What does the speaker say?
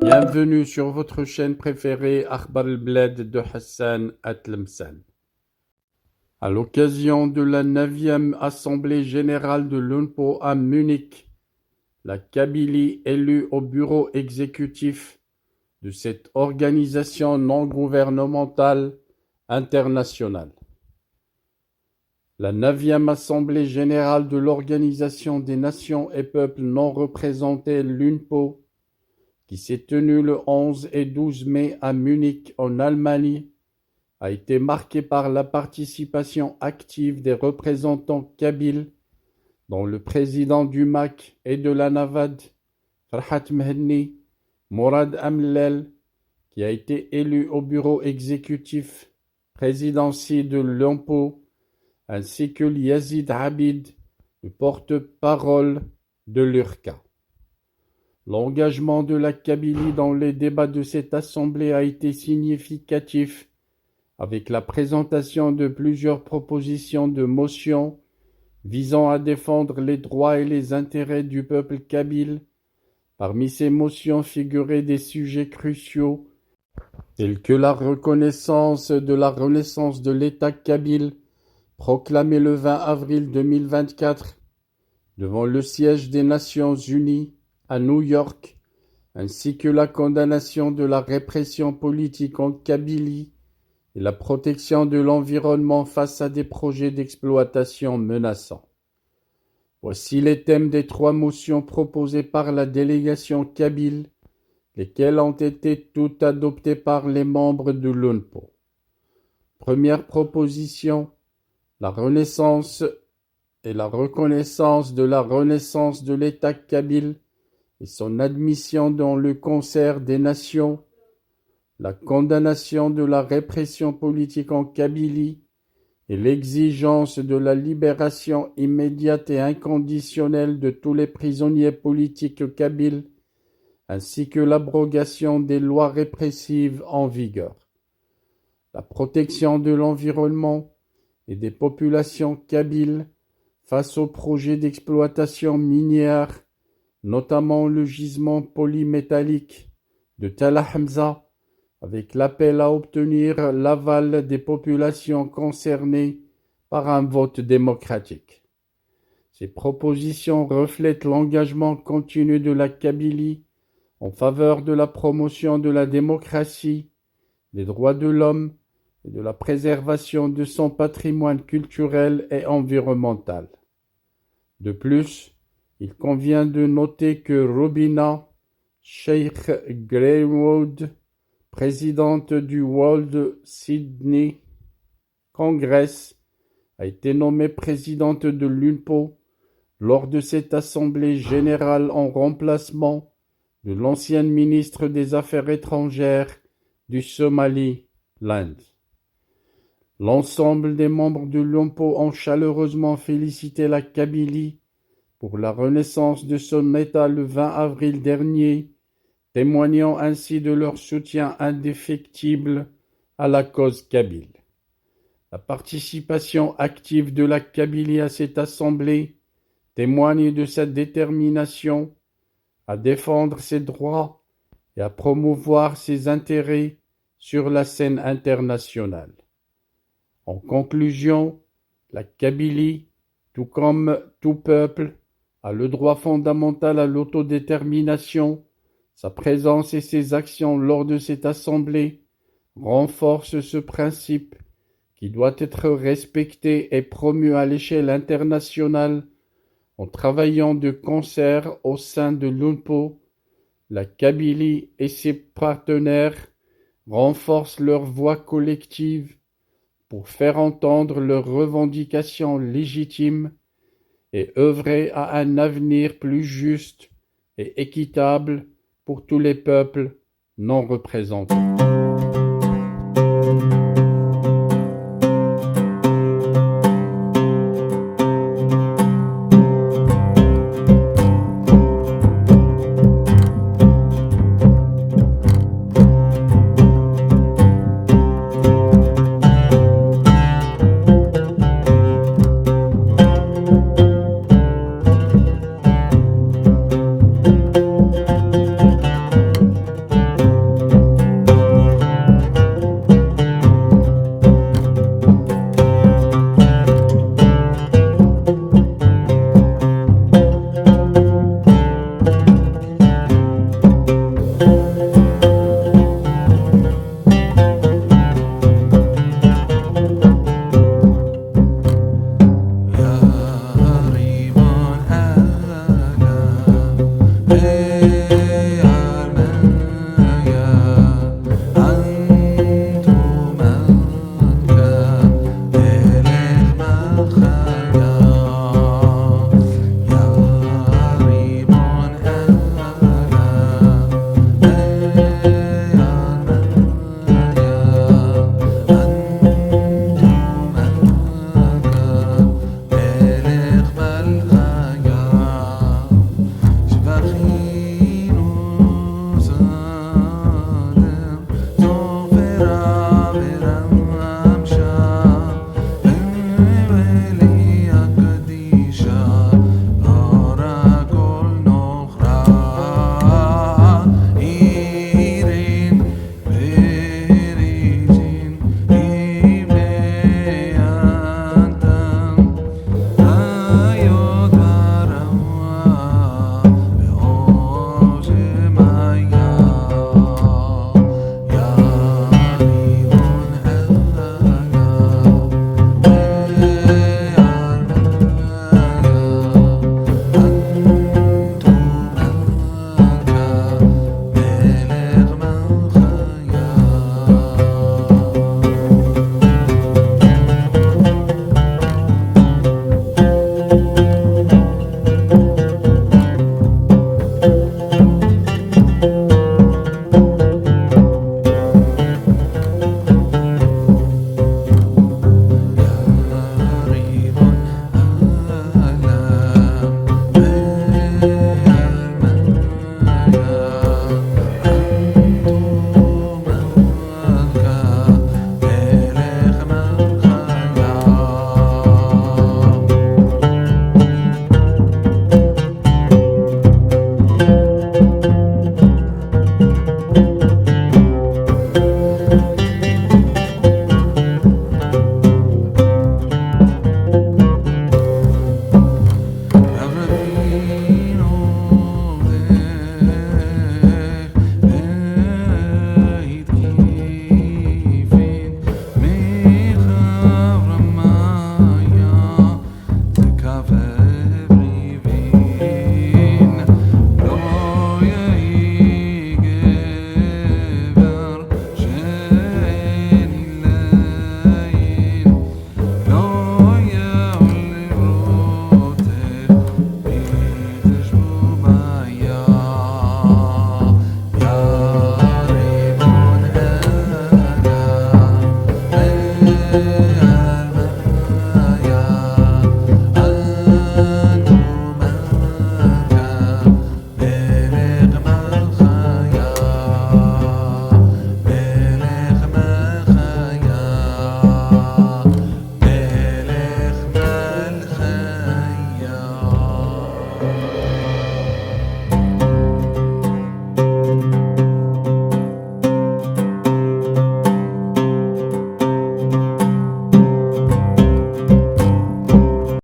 Bienvenue sur votre chaîne préférée Akhbar el-Bled de Hassan Atlemsan. À l'occasion de la 9e Assemblée générale de l'UNPO à Munich, la Kabylie élue au bureau exécutif de cette organisation non gouvernementale internationale. La 9e Assemblée générale de l'Organisation des Nations et Peuples non représentés, l'UNPO, qui s'est tenue le 11 et 12 mai à Munich en Allemagne, a été marquée par la participation active des représentants kabyles, dont le président du MAC et de la NAVAD, Farhat Mhenni, Mourad Amlel, qui a été élu au bureau exécutif présidentiel de l'UNPO, ainsi que Yazid Habid, le porte-parole de l'URCA. L'engagement de la Kabylie dans les débats de cette assemblée a été significatif, avec la présentation de plusieurs propositions de motions visant à défendre les droits et les intérêts du peuple kabyle. Parmi ces motions figuraient des sujets cruciaux tels que la reconnaissance de l'État kabyle, proclamé le 20 avril 2024 devant le siège des Nations Unies à New York, ainsi que la condamnation de la répression politique en Kabylie et la protection de l'environnement face à des projets d'exploitation menaçants. Voici les thèmes des 3 motions proposées par la délégation kabyle, lesquelles ont été toutes adoptées par les membres de l'UNPO. Première proposition, la renaissance et la reconnaissance de la renaissance de l'État kabyle et son admission dans le concert des nations, la condamnation de la répression politique en Kabylie et l'exigence de la libération immédiate et inconditionnelle de tous les prisonniers politiques kabyles, ainsi que l'abrogation des lois répressives en vigueur. La protection de l'environnement et des populations kabyles face aux projets d'exploitation minière, notamment le gisement polymétallique de Talla Hamza, avec l'appel à obtenir l'aval des populations concernées par un vote démocratique. Ces propositions reflètent l'engagement continu de la Kabylie en faveur de la promotion de la démocratie, des droits de l'homme et de la préservation de son patrimoine culturel et environnemental. De plus, il convient de noter que Rubina Sheikh Greenwood, présidente du World Sydney Congress, a été nommée présidente de l'UNPO lors de cette assemblée générale en remplacement de l'ancienne ministre des Affaires étrangères du Somaliland. L'ensemble des membres de l'UNPO ont chaleureusement félicité la Kabylie pour la renaissance de son État le 20 avril dernier, témoignant ainsi de leur soutien indéfectible à la cause kabyle. La participation active de la Kabylie à cette assemblée témoigne de sa détermination à défendre ses droits et à promouvoir ses intérêts sur la scène internationale. En conclusion, la Kabylie, tout comme tout peuple, a le droit fondamental à l'autodétermination. Sa présence et ses actions lors de cette assemblée renforcent ce principe qui doit être respecté et promu à l'échelle internationale. En travaillant de concert au sein de l'UNPO, la Kabylie et ses partenaires renforcent leur voix collective pour faire entendre leurs revendications légitimes et œuvrer à un avenir plus juste et équitable pour tous les peuples non représentés.